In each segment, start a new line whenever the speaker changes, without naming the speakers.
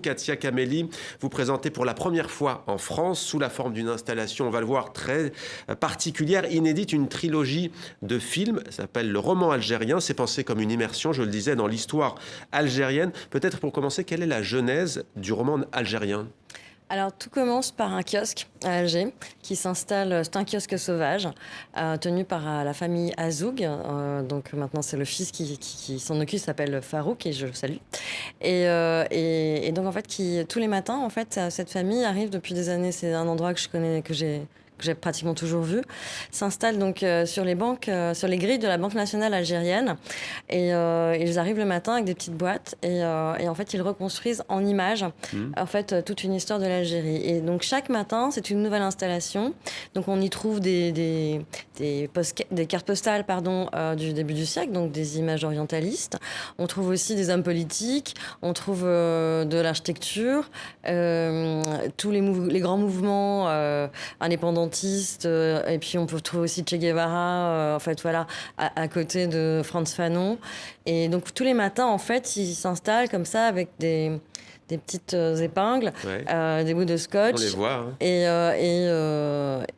Katia Camélie. Vous présentez pour la première fois en France, sous la forme d'une installation, on va le voir, très particulière, inédite, une trilogie de films. Ça s'appelle Le Roman algérien. C'est pensé comme une immersion, je le disais, dans l'histoire algérienne. Peut-être pour commencer, quelle est la genèse du roman algérien ?
Alors, tout commence par un kiosque à Alger qui s'installe. C'est un kiosque sauvage tenu par la famille Azoug. Donc maintenant, c'est le fils qui s'en occupe, s'appelle Farouk et je le salue. Et donc en fait, tous les matins, en fait, cette famille arrive depuis des années. C'est un endroit que je connais, que j'ai pratiquement toujours vu, s'installe donc sur les banques, sur les grilles de la Banque nationale algérienne. Et ils arrivent le matin avec des petites boîtes et en fait, ils reconstruisent en images en fait, toute une histoire de l'Algérie. Et donc, chaque matin, c'est une nouvelle installation. Donc, on y trouve des cartes postales du début du siècle, donc des images orientalistes. On trouve aussi des hommes politiques, on trouve de l'architecture, tous les grands mouvements indépendantistes, et puis on peut trouver aussi Che Guevara, en fait, voilà, à côté de Frantz Fanon. Et donc tous les matins, en fait, il s'installe comme ça avec des petites épingles, des bouts de scotch.
On les voit. Hein.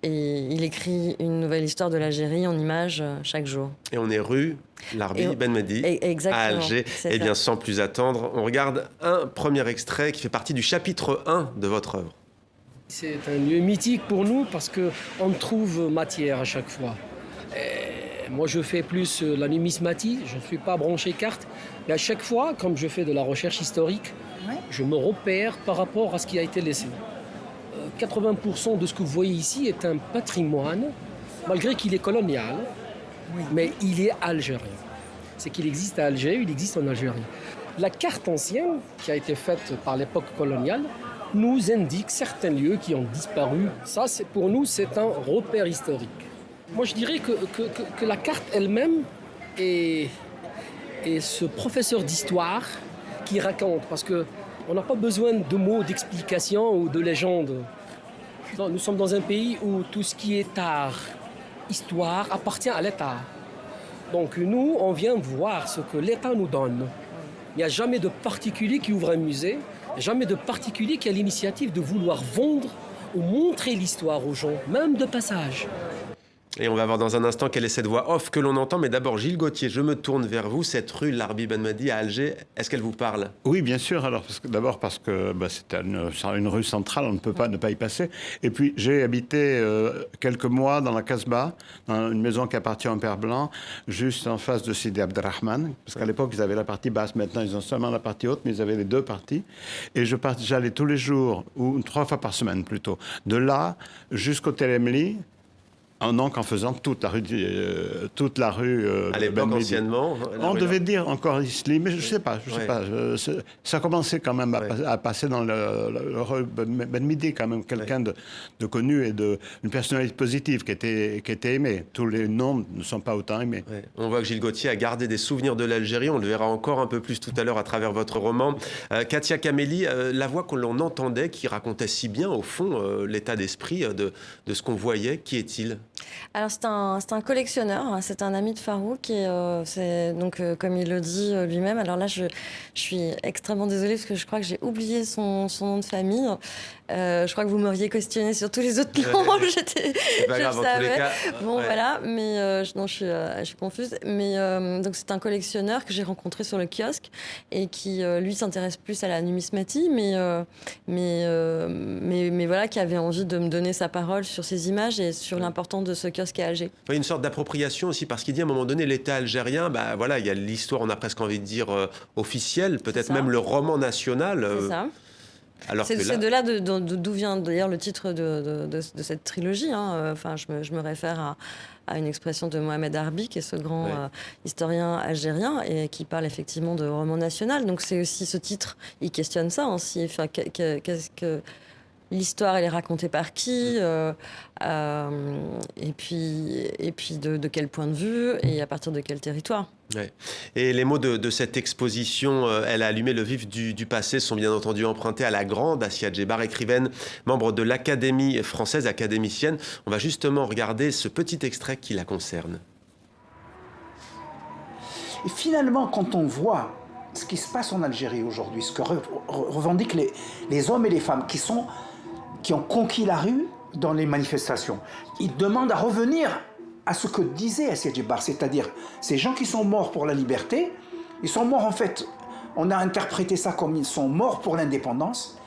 Et il écrit une nouvelle histoire de l'Algérie en images chaque jour.
Et on est rue Larbi Ben Medi à Alger. Eh bien, sans plus attendre, on regarde un premier extrait qui fait partie du chapitre 1 de votre œuvre.
C'est un lieu mythique pour nous parce qu'on trouve matière à chaque fois. Et moi, je fais plus la numismatie, je ne suis pas branché carte. Mais à chaque fois, comme je fais de la recherche historique, je me repère par rapport à ce qui a été laissé. 80% de ce que vous voyez ici est un patrimoine, malgré qu'il est colonial, mais il est algérien. C'est qu'il existe à Alger, il existe en Algérie. La carte ancienne, qui a été faite par l'époque coloniale, nous indique certains lieux qui ont disparu. Ça, pour nous, c'est un repère historique. Moi, je dirais que la carte elle-même est ce professeur d'histoire qui raconte, parce qu'on n'a pas besoin de mots d'explication ou de légendes. Non, nous sommes dans un pays où tout ce qui est art, histoire, appartient à l'État. Donc nous, on vient voir ce que l'État nous donne. Il n'y a jamais de particulier qui ouvre un musée, jamais de particulier qui a l'initiative de vouloir vendre ou montrer l'histoire aux gens, même de passage.
Et on va voir dans un instant quelle est cette voix off que l'on entend. Mais d'abord, Gilles Gauthier, je me tourne vers vous. Cette rue Larbi Ben Medi à Alger, est-ce qu'elle vous parle ?
Oui, bien sûr. Alors, d'abord parce que c'est une rue centrale, on ne peut pas ne pas y passer. Et puis, j'ai habité quelques mois dans la Casbah, dans une maison qui appartient au Père Blanc, juste en face de Sidi Abderrahman. Parce qu'à l'époque, ils avaient la partie basse. Maintenant, ils ont seulement la partie haute, mais ils avaient les deux parties. Et j'allais tous les jours, ou 3 fois par semaine plutôt, de là jusqu'au Telemli. Donc en faisant toute la rue
à l'époque, anciennement,
on devait dire encore Isli, mais je sais pas. Ça commençait quand même à passer dans le rue Ben Midi, quand même quelqu'un de connu et une personnalité positive qui était aimée. Tous les noms ne sont pas autant aimés.
On voit que Gilles Gauthier a gardé des souvenirs de l'Algérie. On le verra encore un peu plus tout à l'heure à travers votre roman. Katia Camélie, la voix que l'on entendait, qui racontait si bien au fond l'état d'esprit de ce qu'on voyait, qui est-il ?
Alors c'est un collectionneur, hein, c'est un ami de Farouk et c'est donc comme il le dit lui-même. Alors là je suis extrêmement désolée parce que je crois que j'ai oublié son nom de famille. Je crois que vous m'auriez questionné sur tous les autres noms.
C'est pas grave, en tous les cas.
Bon voilà, mais non, je suis confuse. Mais donc c'est un collectionneur que j'ai rencontré sur le kiosque et qui lui s'intéresse plus à la numismatie, mais voilà, qui avait envie de me donner sa parole sur ces images et sur l'importance de ce kiosque à Alger.
Une sorte d'appropriation aussi, parce qu'il dit à un moment donné, l'État algérien, voilà, il y a l'histoire, on a presque envie de dire officielle, peut-être même le roman national.
C'est ça. C'est de là d'où vient d'ailleurs le titre de cette trilogie. Hein. Enfin, je me réfère à une expression de Mohamed Harbi, qui est ce grand historien algérien et qui parle effectivement de roman national. Donc c'est aussi ce titre, il questionne ça aussi. Enfin, qu'est-ce que l'histoire, elle est racontée par qui, et puis de quel point de vue et à partir de quel territoire.
Ouais. Et les mots de cette exposition, elle a allumé le vif du passé, sont bien entendu empruntés à la grande Assia Djebar, écrivaine, membre de l'Académie française, académicienne. On va justement regarder ce petit extrait qui la concerne.
Et finalement, quand on voit Ce qui se passe en Algérie aujourd'hui, ce que revendiquent les hommes et les femmes qui ont conquis la rue dans les manifestations, ils demandent à revenir à ce que disait Assia Djebar, c'est-à-dire ces gens qui sont morts pour la liberté, ils sont morts en fait, on a interprété ça comme ils sont morts pour l'indépendance,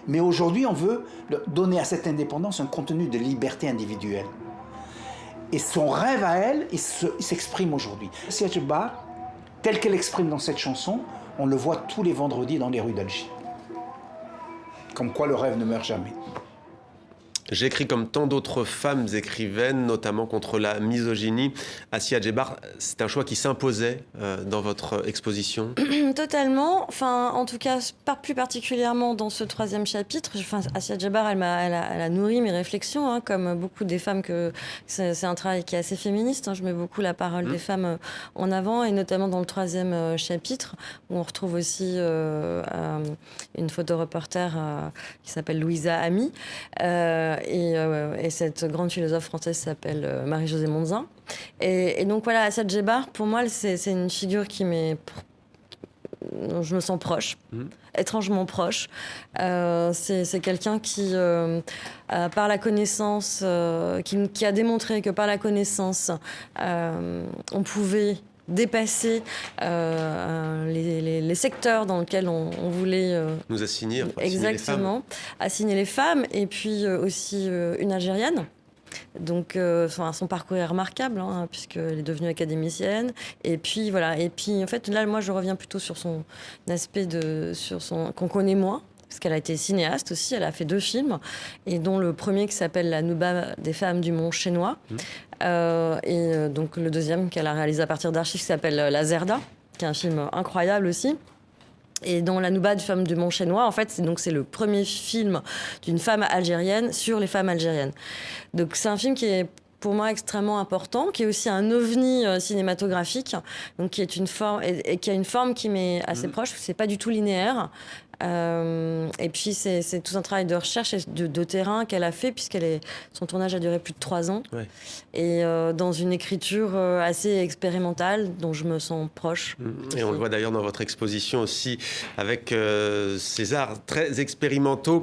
mais aujourd'hui on veut donner à cette indépendance un contenu de liberté individuelle. Et son rêve à elle, il s'exprime aujourd'hui. Assia Djebar, tel qu'elle exprime dans cette chanson, on le voit tous les vendredis dans les rues d'Alger. Comme quoi le rêve ne meurt jamais.
J'écris comme tant d'autres femmes écrivaines, notamment contre la misogynie. Assia Djebar, c'est un choix qui s'imposait dans votre exposition?
Totalement. Enfin, en tout cas, plus particulièrement dans ce 3e chapitre. Enfin, Assia Djebar, elle a nourri mes réflexions, hein, comme beaucoup des femmes. C'est un travail qui est assez féministe. Hein, je mets beaucoup la parole des femmes en avant, et notamment dans le 3e chapitre, où on retrouve aussi une photoreporter qui s'appelle Louisa Ami. Et cette grande philosophe française s'appelle Marie-Josée Monzin. Et donc voilà, Assia Djebar, pour moi, c'est une figure dont je me sens proche, étrangement proche. C'est quelqu'un qui, par la connaissance, qui a démontré que par la connaissance, on pouvait dépasser les secteurs dans lesquels on voulait
nous assigner,
exactement, assigner les femmes, et puis aussi une Algérienne. Donc son parcours est remarquable, hein, puisqu'elle est devenue académicienne. Et puis voilà. Et puis en fait là, moi je reviens plutôt sur son aspect qu'on connaît moins. Parce qu'elle a été cinéaste aussi, elle a fait 2 films, et dont le premier qui s'appelle La Nouba des femmes du Mont Chénois, et donc le deuxième qu'elle a réalisé à partir d'archives qui s'appelle La Zerda, qui est un film incroyable aussi. Et dans La Nouba des femmes du Mont Chénois, en fait, c'est le premier film d'une femme algérienne sur les femmes algériennes. Donc c'est un film qui est pour moi extrêmement important, qui est aussi un ovni cinématographique, donc qui est une forme et qui a une forme qui m'est assez proche. C'est pas du tout linéaire. Et puis c'est tout un travail de recherche et de terrain qu'elle a fait, son tournage a duré plus de 3 ans. Ouais. Et dans une écriture assez expérimentale dont je me sens proche.
Et on le voit d'ailleurs dans votre exposition aussi, avec ces arts très expérimentaux.